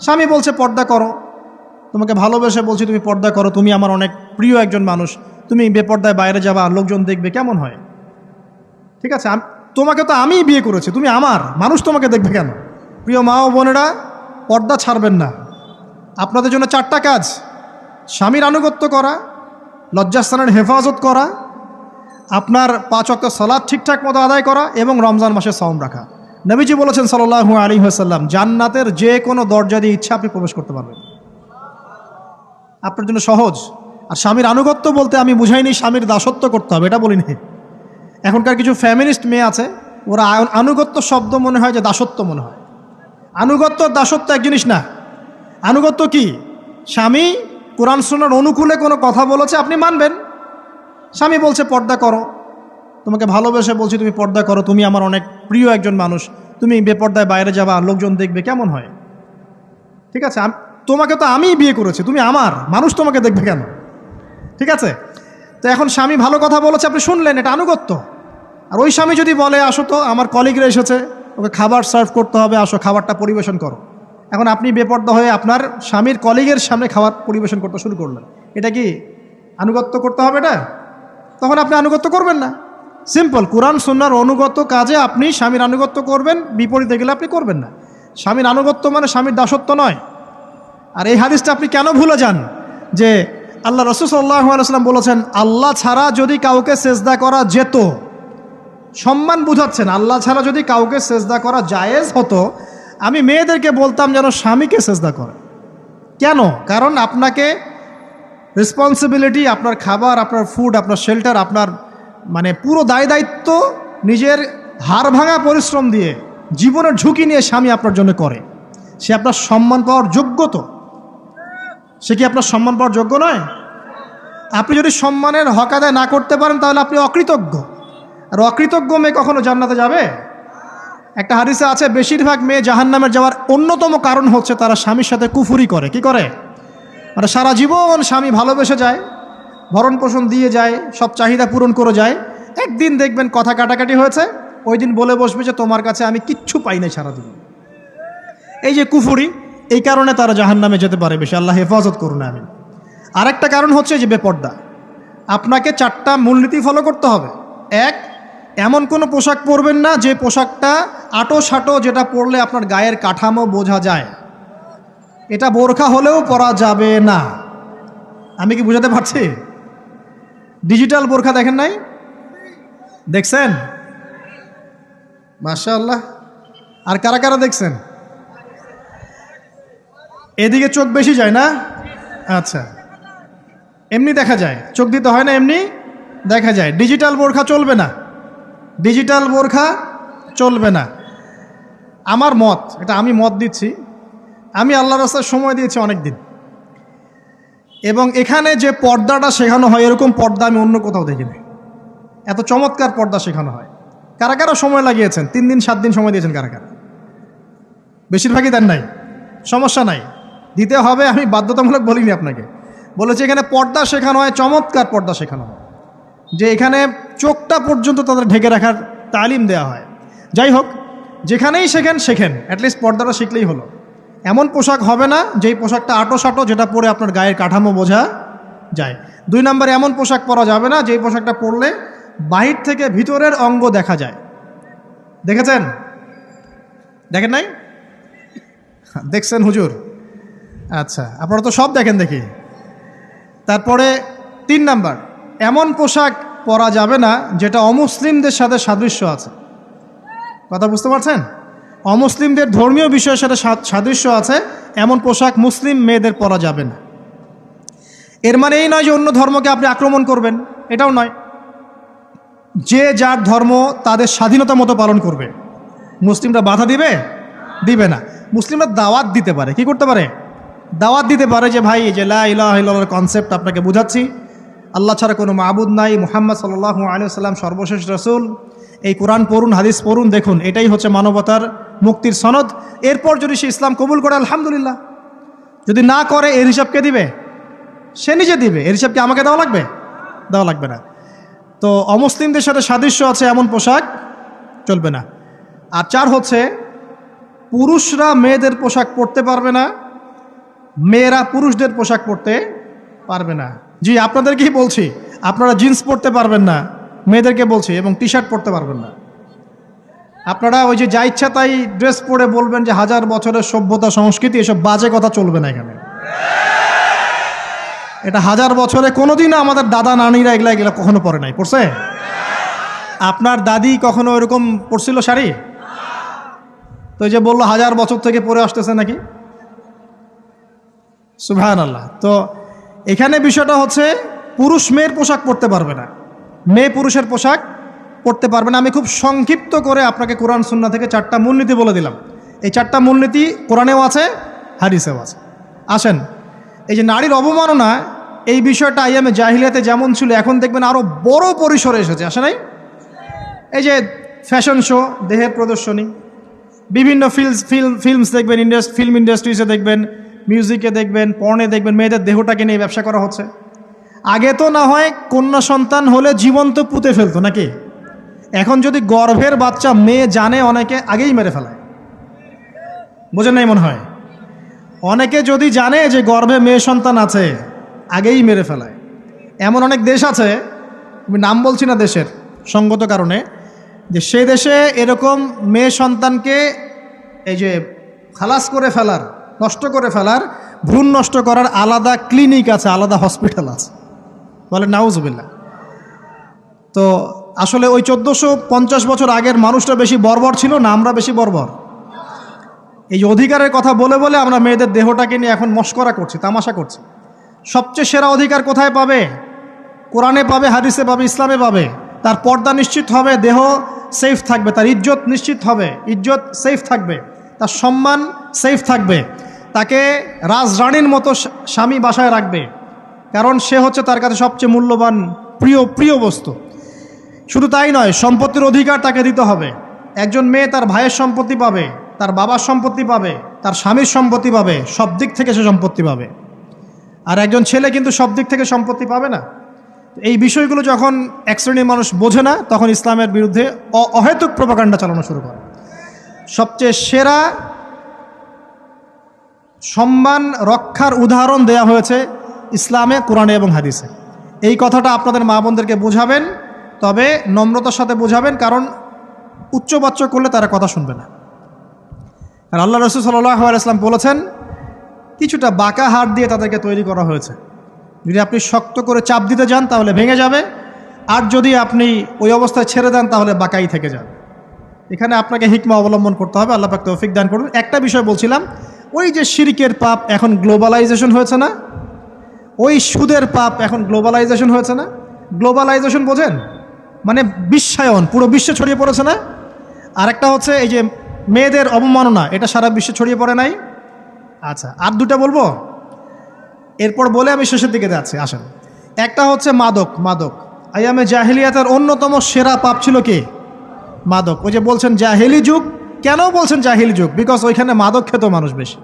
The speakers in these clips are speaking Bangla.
স্বামী বলছে পর্দা করো, তোমাকে ভালোবেসে বলছি তুমি পর্দা করো, তুমি আমার অনেক প্রিয় একজন মানুষ, তুমি বেপর্দায় বাইরে যাবা, লোকজন দেখবে, কেমন হয়? ঠিক আছে, তোমাকে তো আমিই বিয়ে করেছি, তুমি আমার মানুষ, তোমাকে দেখবে কেন? প্রিয় মা ও বোনেরা, পর্দা ছাড়বেন না। আপনাদের জন্য 4টা কাজ: স্বামীর আনুগত্য করা, লজ্জাস্থানের হেফাজত করা, আপনার 5 ওয়াক্ত সালাত ঠিকঠাক মতো আদায় করা এবং রমজান মাসে সাওম রাখা। নবীজি বলেছেন সাল্লাল্লাহু আলাইহি ওয়াসাল্লাম, জান্নাতের যে কোনো দরজা দিয়ে ইচ্ছা আপনি প্রবেশ করতে পারবেন। আপনার জন্য সহজ। আর স্বামীর আনুগত্য বলতে আমি বুঝাইনি স্বামীর দাসত্ব করতে হবে, এটা বলিনি। এখনকার কিছু ফ্যামিলিস্ট মেয়ে আছে, ওরা আনুগত্য শব্দ মনে হয় যে দাসত্ব মনে হয়। আনুগত্য দাসত্ব এক জিনিস না। আনুগত্য কি? স্বামী কোরআন সুন্নাহর অনুকূলে কোনো কথা বলেছে, আপনি মানবেন। স্বামী বলছে পর্দা করো, তোমাকে ভালোবেসে বলছি তুমি পর্দা করো, তুমি আমার অনেক প্রিয় একজন মানুষ, তুমি বেপর্দায় বাইরে যাবা, লোকজন দেখবে, কেমন হয়? ঠিক আছে, তোমাকে তো আমিই বিয়ে করেছি, তুমি আমার মানুষ, তোমাকে দেখবে কেন? ঠিক আছে, তো এখন স্বামী ভালো কথা বলেছে, আপনি শুনলেন, এটা আনুগত্য। আর ওই স্বামী যদি বলে আসো তো, আমার কলিগরা এসেছে, ওকে খাবার সার্ভ করতে হবে, আসো খাবারটা পরিবেশন করো। এখন আপনি বেপর্দা হয়ে আপনার স্বামীর কলিগের সামনে খাবার পরিবেশন করতে শুরু করলেন, এটা কি আনুগত্য করতে হবে? এটা তখন আপনি আনুগত্য করবেন না। সিম্পল, কোরআন সুন্নাহর অনুগত কাজে আপনি স্বামীর আনুগত্য করবেন, বিপরীতে গেলে আপনি করবেন না। স্বামীর আনুগত্য মানে স্বামীর দাসত্ব নয়। আর এই হাদিসটা আপনি কেন ভুলে যান যে আল্লাহ রাসূল সাল্লাল্লাহু আলাইহি ওয়াসাল্লাম বলেছেন, আল্লাহ ছাড়া যদি কাউকে সেজদা করা যেত, সম্মান বুঝাচ্ছেন, আল্লাহ ছাড়া যদি কাউকে সেজদা করা জায়েজ হতো, আমি মেয়েদেরকে বলতাম যেন স্বামীকে সেজদা করে। কেন? কারণ আপনাকে রেসপন্সিবিলিটি, আপনার খাবার, আপনার ফুড, আপনার শেল্টার, আপনার মানে পুরো দায় দায়িত্ব নিজের হাড় ভাঙা পরিশ্রম দিয়ে, জীবনের ঝুঁকি নিয়ে স্বামী আপনার জন্য করে। সে আপনার সম্মান পাওয়ার যোগ্য তো? সে কি আপনার সম্মান পাওয়ার যোগ্য নয়? আপনি যদি সম্মানের হক আদায় না করতে পারেন তাহলে আপনি অকৃতজ্ঞ। আর অকৃতজ্ঞ মেয়ে কখনো জান্নাতে যাবে? একটা হাদিসে আছে, বেশিরভাগ মেয়ে জাহান্নামের যাওয়ার অন্যতম কারণ হচ্ছে তারা স্বামীর সাথে কুফুরি করে। কি করে? মানে সারা জীবন স্বামী ভালোবেসে যায়, ভরণ পোষণ দিয়ে যায়, সব চাহিদা পূরণ করে যায়, একদিন দেখবেন কথা কাটাকাটি হয়েছে, ওই দিন বলে বসবে যে তোমার কাছে আমি কিচ্ছু পাই নাই সারাদিন। এই যে কুফুরি, এই কারণে তারা জাহান্নামে যেতে পারে বেশি। আল্লাহ হেফাজত করুন। আমিন। আরেকটা কারণ হচ্ছে যে বেপর্দা। আপনাকে 4টা মূলনীতি ফলো করতে হবে। 1, এমন কোনো পোশাক পরবেন না যে পোশাকটা আটো সাটো, যেটা পরলে আপনার গায়ের কাঠামো বোঝা যায়। এটা বোরখা হলেও পরা যাবে না। আমি কি বুঝাতে পারছি? ডিজিটাল বোরখা দেখেন নাই? দেখছেন? মাশাআল্লাহ। আর কারা কারা দেখছেন? এদিকে চোখ বেশি যায় না? আচ্ছা, এমনি দেখা যায়, চোখ দিতে হয় না, এমনি দেখা যায়। ডিজিটাল বোরখা চলবে না, ডিজিটাল বোরখা চলবে না। আমার মত, এটা আমি মত দিচ্ছি, আমি আল্লাহর রাস্তায় সময় দিয়েছি অনেক দিন, এবং এখানে যে পর্দাটা শেখানো হয় এরকম পর্দা আমি অন্য কোথাও দেখিনি। এত চমৎকার পর্দা শেখানো হয়। কারা কারা সময় লাগিয়েছেন? 3 দিন 7 দিন সময় দিয়েছেন কারা কারা? বেশিরভাগই দেন নাই। সমস্যা নাই, দিতে হবে, আমি বাধ্যতামূলক বলিনি আপনাকে। বলেছি এখানে পর্দা শেখানো হয়, চমৎকার পর্দা শেখানো হয়, যে এখানে চোখটা পর্যন্ত তাদের ঢেকে রাখার তালিম দেওয়া হয়। যাই হোক, যেখানেই শেখেন, অ্যাটলিস্ট পর্দাটা শিখলেই হলো। এমন পোশাক হবে না যেই পোশাকটা আটো সাটো, যেটা পরে আপনার গায়ের কাঠামো বোঝা যায়। 2 নম্বরে এমন পোশাক পরা যাবে না যেই পোশাকটা পরলে বাহির থেকে ভিতরের অঙ্গ দেখা যায়। দেখেছেন? দেখেন নাই? দেখছেন হুজুর? আচ্ছা, আপনারা তো সব দেখেন দেখি। তারপরে 3 নাম্বার, এমন পোশাক পরা যাবে না যেটা অমুসলিমদের সাথে সাদৃশ্য আছে। কথা বুঝতে পারছেন? অমুসলিমদের ধর্মীয় বিষয়ের সাথে সাদৃশ্য আছে এমন পোশাক মুসলিম মেয়েদের পরা যাবে না। এর মানে এই নয় যে অন্য ধর্মকে আপনি আক্রমণ করবেন, এটাও নয়। যে যার ধর্ম তাদের স্বাধীনতা মতো পালন করবে। মুসলিমরা বাধা দিবে? দিবে না। মুসলিমরা দাওয়াত দিতে পারে। কি করতে পারে? দাওয়াত দিতে পারে যে ভাই, যে লা ইলাহা ইল্লাল্লাহর কনসেপ্ট আপনাকে বুঝাচ্ছি, আল্লাহ ছাড়া কোনো মাবুদ নাই, মুহাম্মদ সাল্লাল্লাহু আলাইহি ওয়াসাল্লাম সর্বশেষ রাসূল, এই কোরআন পড়ুন, হাদিস পড়ুন, দেখুন এটাই হচ্ছে মানবতার মুক্তির সনদ। এরপর যদি সে ইসলাম কবুল করে আলহামদুলিল্লাহ, যদি না করে এর হিসাব কে দিবে? সে নিজে দিবে। এর হিসাব কি আমাকে দেওয়া লাগবে? দেওয়া লাগবে না। তো অমুসলিমদের সাথে সাদৃশ্য আছে এমন পোশাক চলবে না। আর 4 হচ্ছে, পুরুষরা মেয়েদের পোশাক পরতে পারবে না মেয়েরা পুরুষদের পোশাক পরতে পারবে না। জি, আপনাদেরকেই বলছি, আপনারা জিন্স পরতে পারবেন না, মেয়েদেরকে বলছি, এবং টি শার্ট পরতে পারবেন না। আপনারা ওই যে যা ইচ্ছা তাই ড্রেস পরে বলবেন যে হাজার বছরের সভ্যতা সংস্কৃতি, এসব বাজে কথা চলবে না এখানে। এটা হাজার বছরে কোনোদিনও আমাদের দাদা নানিরা এগুলা কখনো পরে নাই। পড়ছে? আপনার দাদি কখনো এরকম পরছিল শাড়ি? তো যে বললো হাজার বছর থেকে পরে আসতেছে নাকি। সুবহানাল্লাহ। তো এখানে বিষয়টা হচ্ছে পুরুষ মেয়ের পোশাক পরতে পারবে না, মেয়ে পুরুষের পোশাক পড়তে পারবে না। আমি খুব সংক্ষিপ্ত করে আপনাকে কোরআন সুন্নাহ থেকে 4টা মূলনীতি বলে দিলাম। এই 4টা মূলনীতি কোরআনেও আছে, হাদিসেও আছে। আসেন, এই যে নারীর অবমাননা, এই বিষয়টা আইয়ামে জাহিলিয়াতে যেমন ছিল, এখন দেখবেন আরও বড় পরিসরে এসেছে। আসে নাই? এই যে ফ্যাশন শো, দেহের প্রদর্শনী, বিভিন্ন ফিল্মস দেখবেন, ফিল্ম ইন্ডাস্ট্রিজে দেখবেন, মিউজিকে দেখবেন, পর্নে দেখবেন, মেয়েদের দেহটাকে নিয়ে ব্যবসা করা হচ্ছে। আগে তো না হয় কন্যা সন্তান হলে জীবন্ত পুঁতে ফেলতো নাকি, এখন যদি গর্ভের বাচ্চা মেয়ে জানে, অনেকে আগেই মেরে ফেলায়। বোঝেন নাই মনে হয়? অনেকে যদি জানে যে গর্ভে মেয়ে সন্তান আছে, আগেই মেরে ফেলায়। এমন অনেক দেশ আছে, আমি নাম বলছি না দেশের সঙ্গত কারণে, যে সেই দেশে এরকম মেয়ে সন্তানকে এই যে খালাস করে ফেলার, নষ্ট করে ফেলার, ভ্রূণ নষ্ট করার আলাদা ক্লিনিক আছে, আলাদা হসপিটাল আছে। বলে নাউজুবিল্লাহ। তো আসলে ওই 1450 বছর আগের মানুষটা বেশি বর্বর ছিল না আমরা বেশি বর্বর? এই যে অধিকারের কথা বলে বলে আমরা মেয়েদের দেহটাকে নিয়ে এখন মস্করা করছি, তামাশা করছি। সবচেয়ে সেরা অধিকার কোথায় পাবে? কোরআনে পাবে, হাদিসে পাবে, ইসলামে পাবে। তার পর্দা নিশ্চিত হবে, দেহ সেফ থাকবে, তার ইজ্জত নিশ্চিত হবে, ইজ্জত সেফ থাকবে, তার সম্মান সেফ থাকবে, তাকে রাজরানীর মতো স্বামী বাসায় রাখবে, কারণ সে হচ্ছে তার কাছে সবচেয়ে মূল্যবান প্রিয় বস্তু। শুধু তাই নয়, সম্পত্তির অধিকার তাকে দিতে হবে। একজন মেয়ে তার ভাইয়ের সম্পত্তি পাবে, তার বাবার সম্পত্তি পাবে, তার স্বামীর সম্পত্তি পাবে, সব দিক থেকে সে সম্পত্তি পাবে। আর একজন ছেলে কিন্তু সব দিক থেকে সম্পত্তি পাবে না। এই বিষয়গুলো যখন এক শ্রেণীর মানুষ বোঝে না, তখন ইসলামের বিরুদ্ধে অহেতুক প্রোপাগান্ডা চালানো শুরু করে। সবচেয়ে সেরা সম্মান রক্ষার উদাহরণ দেয়া হয়েছে ইসলামে, কোরআনে এবং হাদিসে। এই কথাটা আপনাদের মা বোনদেরকে বোঝাবেন, তবে নম্রতার সাথে বোঝাবেন, কারণ উচ্চবাচ্য করলে তারা কথা শুনবে না। আর আল্লাহ রাসূল সাল্লাল্লাহু আলাইহি ওয়াসাল্লাম বলেছেন, কিছুটা বাঁকা হাড় দিয়ে তাদেরকে তৈরি করা হয়েছে। যদি আপনি শক্ত করে চাপ দিতে যান তাহলে ভেঙে যাবে, আর যদি আপনি ওই অবস্থায় ছেড়ে দেন তাহলে বাঁকাই থেকে যাবে। এখানে আপনাকে হিকমা অবলম্বন করতে হবে। আল্লাহ পাক তৌফিক দান করুন। একটা বিষয় বলছিলাম, ওই যে শিরকের পাপ এখন গ্লোবালাইজেশন হয়েছে না, ওই সুদের পাপ এখন গ্লোবালাইজেশন হয়েছে না। গ্লোবালাইজেশন বোঝেন? মানে বিশ্বায়ন, পুরো বিশ্বে ছড়িয়ে পড়েছে না। আর একটা হচ্ছে এই যে মেয়েদের অবমাননা, এটা সারা বিশ্বে ছড়িয়ে পড়ে নাই? আচ্ছা, আর দুটা বলবো, এরপর বলে আমি শেষের দিকে যাচ্ছি। আসেন, একটা হচ্ছে মাদক। আইয়ামে জাহিলিয়াতের অন্যতম সেরা পাপ ছিল কি? মাদক। ওই যে বলছেন জাহিলি যুগ, কেন বলছেন জাহিলি যুগ? বিকজ ওইখানে মাদক খেত মানুষ বেশি।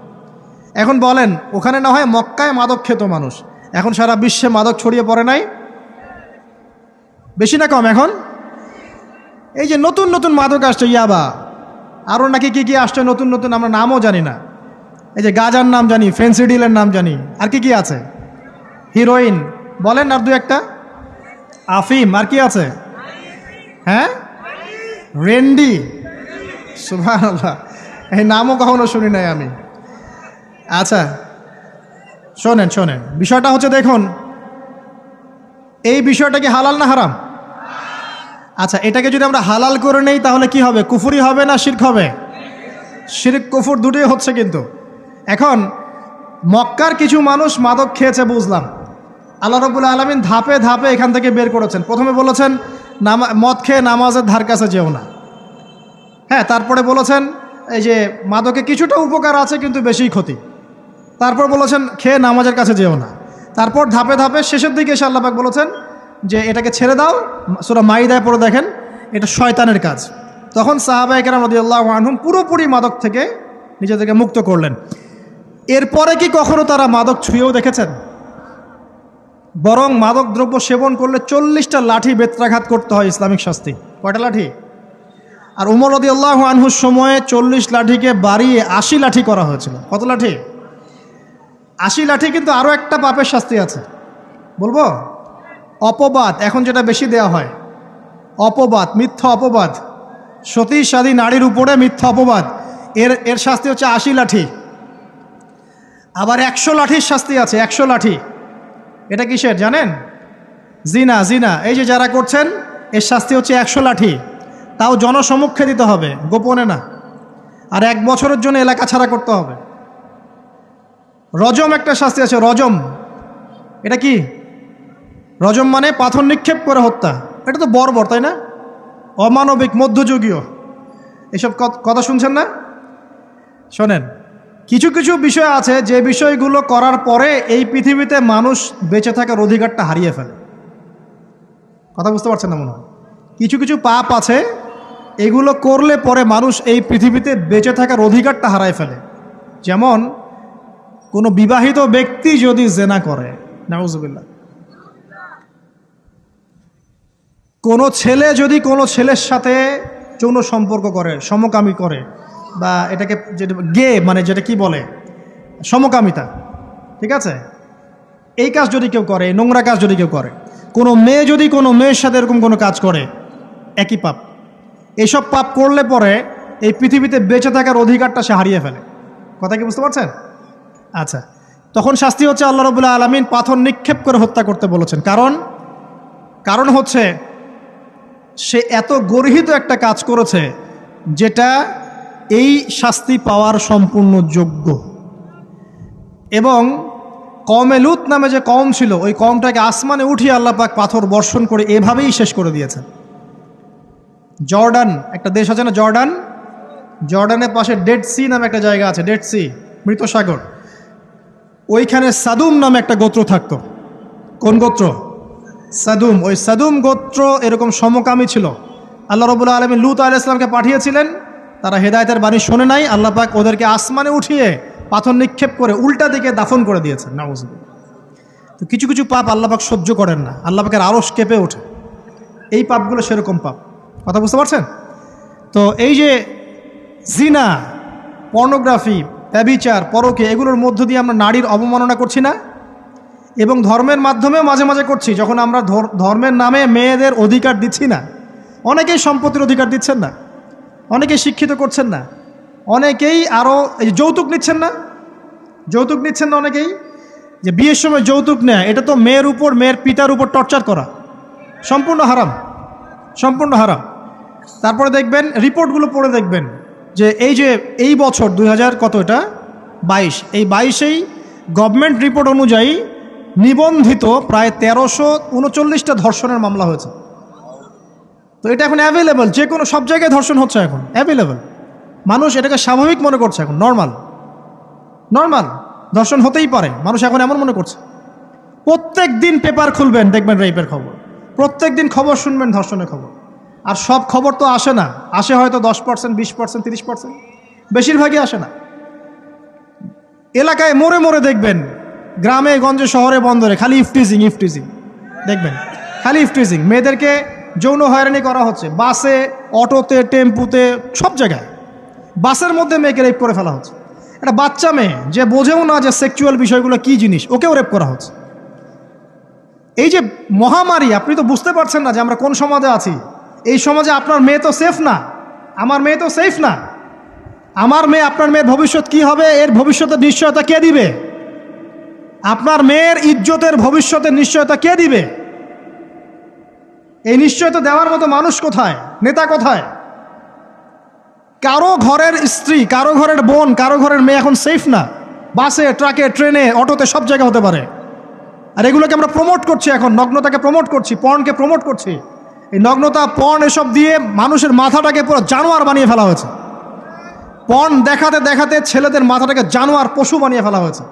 এখন বলেন, ওখানে না হয় মক্কায় মাদক খেত মানুষ, এখন সারা বিশ্বে মাদক ছড়িয়ে পড়ে নাই? বেশি না কম? এখন এই যে নতুন নতুন মাদক আসছে, ইয়াবা, আরও নাকি কি আসছে নতুন নতুন, আমরা নামও জানি না। এই যে গাজার নাম জানি, ফেন্সিডিলের নাম জানি, আর কি আছে? হিরোইন বলেন, আর দু একটা, আফিম, আর কি আছে? হ্যাঁ, রেন্ডি। সুবহানাল্লাহ, এই নামও কখনো শুনি নাই আমি। আচ্ছা শোনেন, বিষয়টা হচ্ছে, দেখুন, এই বিষয়টা কি হালাল না হারাম? আচ্ছা, এটাকে যদি আমরা হালাল করে নেই তাহলে কি হবে? কুফরি হবে না শিরক হবে? শিরক কুফর দুটোই হচ্ছে। কিন্তু এখন মক্কার কিছু মানুষ মাদক খেয়েছে বুঝলাম, আল্লাহ রাব্বুল আলামিন ধাপে ধাপে এখান থেকে বের করেছেন। প্রথমে বলেছেন মদ খেয়ে নামাজের ধার কাছে যেও না। হ্যাঁ, তারপরে বলেছেন এই যে মাদকে কিছুটা উপকার আছে কিন্তু বেশি ক্ষতি। তারপর বলেছেন খেয়ে নামাজের কাছে যেও না। তারপর ধাপে ধাপে শেষের দিকে এসে আল্লাহ পাক বলেছেন যে এটাকে ছেড়ে দাও। সূরা মাইদায় পড়ে দেখেন, এটা শয়তানের কাজ। তখন সাহাবায়ে কেরাম রাদিয়াল্লাহু আনহুম পুরোপুরি মাদক থেকে নিজেদেরকে মুক্ত করলেন। এরপরে কি কখনো তারা মাদক ছুঁয়েও দেখেছেন? বরং মাদক দ্রব্য সেবন করলে 40টা লাঠি বেত্রাঘাত করতে হয়, ইসলামিক শাস্তি। কয়টা লাঠি? আর উমর রাদিয়াল্লাহু আনহুর সময়ে 40 লাঠিকে বাড়িয়ে 80 লাঠি করা হয়েছিল। কত লাঠি? 80 লাঠি কিন্তু আরও একটা পাপের শাস্তি আছে, বলবো? অপবাদ, এখন যেটা বেশি দেওয়া হয়, অপবাদ, মিথ্যা অপবাদ, সতী সাধী নারীর উপরে মিথ্যা অপবাদ, এর শাস্তি হচ্ছে 80 লাঠি। আবার 100 লাঠির শাস্তি আছে, 100 লাঠি। এটা কিসের জানেন? জিনা, জিনা। এই যে যারা করছেন, এর শাস্তি হচ্ছে 100 লাঠি, তাও জনসমক্ষে দিতে হবে, গোপনে না। আর 1 বছরের জন্য এলাকা ছাড়া করতে হবে। রজম একটা শাস্তি আছে, রজম। এটা কি? রজম মানে পাথর নিক্ষেপ করে হত্যা। এটা তো বর্বর, তাই না? অমানবিক, মধ্যযুগীয়। এসব কথা শুনছেন না? শোনেন, কিছু কিছু বিষয় আছে যে বিষয়গুলো করার পরে এই পৃথিবীতে মানুষ বেঁচে থাকার অধিকারটা হারিয়ে ফেলে। কথা বুঝতে পারছেন না মনে হয়? কিছু কিছু পাপ আছে, এগুলো করলে পরে মানুষ এই পৃথিবীতে বেঁচে থাকার অধিকারটা হারায় ফেলে। যেমন কোনো বিবাহিত ব্যক্তি যদি জেনা করে, নাউজুবিল্লাহ, কোনো ছেলে যদি কোনো ছেলের সাথে যৌন সম্পর্ক করে, সমকামী করে, বা এটাকে যেটা গে মানে যেটা কি বলে, সমকামিতা, ঠিক আছে, এই কাজ যদি কেউ করে, নোংরা কাজ যদি কেউ করে, কোনো মেয়ে যদি কোনো মেয়ের সাথে এরকম কোনো কাজ করে, একই পাপ। এইসব পাপ করলে পরে এই পৃথিবীতে বেঁচে থাকার অধিকারটা সে হারিয়ে ফেলে। কথা কি বুঝতে পারছেন? আচ্ছা, তখন শাস্তি হচ্ছে আল্লাহ রাব্বুল আলামিন পাথর নিক্ষেপ করে হত্যা করতে বলেছেন। কারণ হচ্ছে সে এত গর্হিত একটা কাজ করেছে যেটা এই শাস্তি পাওয়ার সম্পূর্ণ যোগ্য। এবং কওমে লূত নামে যে কওম ছিল, ওই কওমটাকে আসমানে উঠিয়ে আল্লাহ পাক পাথর বর্ষণ করে এভাবেই শেষ করে দিয়েছেন। জর্ডান একটা দেশ আছে না, জর্ডান, জর্ডানের পাশে ডেড সি নামে একটা জায়গা আছে, ডেড সি, মৃত সাগর। ওইখানে সাদুম নামে একটা গোত্র থাকতো। কোন গোত্র? সাদুম। ওই সাদুম গোত্র এরকম সমকামী ছিল। আল্লাহ রাব্বুল আলামিন লূত আলাইহিস সালামকে পাঠিয়েছিলেন, তারা হেদায়েতের বাণী শোনে নাই। আল্লাহ পাক ওদেরকে আসমানে উঠিয়ে পাথর নিক্ষেপ করে উল্টা দিকে দাফন করে দিয়েছেন। নাউজুবিল্লাহ। তো কিছু কিছু পাপ আল্লাহ পাক সহ্য করেন না, আল্লাহ পাকের আরশ কেঁপে ওঠে। এই পাপগুলো সেরকম পাপ। কথা বুঝতে পারছেন? তো এই যে জিনা, পর্নোগ্রাফি, ব্যভিচার, পরকে, এগুলোর মধ্য দিয়ে আমরা নারীর অবমাননা করছি না? এবং ধর্মের মাধ্যমেও মাঝে মাঝে করছি, যখন আমরা ধর্মের নামে মেয়েদের অধিকার দিচ্ছি না। অনেকেই সম্পত্তির অধিকার দিচ্ছেন না, অনেকেই শিক্ষিত করছেন না, অনেকেই আরও এই যৌতুক নিচ্ছেন না, যৌতুক নিচ্ছেন না অনেকেই। যে বিয়ের সময় যৌতুক নেয়, এটা তো মেয়ের উপর, মেয়ের পিতার উপর টর্চার করা, সম্পূর্ণ হারাম, সম্পূর্ণ হারাম। তারপরে দেখবেন, রিপোর্টগুলো পড়ে দেখবেন যে এই বছর 2000 কত, এটা 22, এই 22-এই গভর্নমেন্ট রিপোর্ট অনুযায়ী নিবন্ধিত প্রায় 1339টা ধর্ষণের মামলা হয়েছে। তো এটা এখন অ্যাভেলেবল, যে কোনো সব জায়গায় ধর্ষণ হচ্ছে, এখন অ্যাভেলেবল। মানুষ এটাকে স্বাভাবিক মনে করছে, এখন নর্মাল, নর্মাল ধর্ষণ হতেই পারে, মানুষ এখন এমন মনে করছে। প্রত্যেক দিন পেপার খুলবেন, দেখবেন রেপের খবর, প্রত্যেক দিন খবর শুনবেন ধর্ষণের খবর। আর সব খবর তো আসে না, আসে হয়তো 10%, 20%, 30%, বেশিরভাগই আসে না। এলাকায় মোড়ে মোড়ে দেখবেন, গ্রামে গঞ্জে শহরে বন্দরে খালি ইফটিজিং, ইফটিজিং দেখবেন, খালি ইফটিজিং। মেয়েদেরকে যৌন হয়রানি করা হচ্ছে, বাসে, অটোতে, টেম্পুতে, সব জায়গায়। বাসের মধ্যে মেয়েকে রেপ করে ফেলা হচ্ছে। একটা বাচ্চা মেয়ে যে বোঝেও না যে সেক্সুয়াল বিষয়গুলো কী জিনিস, ওকেও রেপ করা হচ্ছে। এই যে মহামারী, আপনি তো বুঝতে পারছেন না যে আমরা কোন সমাজে আছি। এই সমাজে আপনার মেয়ে তো সেফ না, আমার মেয়ে তো সেফ না। আমার মেয়ে, আপনার মেয়ের ভবিষ্যৎ কি হবে, এর ভবিষ্যতের নিশ্চয়তা কে দিবে? আপনার মেয়ের ইজ্জতের ভবিষ্যতের নিশ্চয়তা কে দিবে? এই নিশ্চয়তা দেওয়ার মতো মানুষ কোথায়, নেতা কোথায়? কারো ঘরের স্ত্রী, কারো ঘরের বোন, কারো ঘরের মেয়ে এখন সেফ না। বাসে, ট্রাকে, ট্রেনে, অটোতে, সব জায়গায় হতে পারে। আর এগুলোকে আমরা প্রমোট করছি, এখন নগ্নতাকে প্রমোট করছি, পর্নকে প্রমোট করছি। এই নগ্নতা, পর্ন, এসব দিয়ে মানুষের মাথাটাকে পুরো জানোয়ার বানিয়ে ফেলা হয়েছে। পর্ন দেখাতে দেখাতে ছেলেদের মাথাটাকে জানোয়ার, পশু বানিয়ে ফেলা হয়েছে।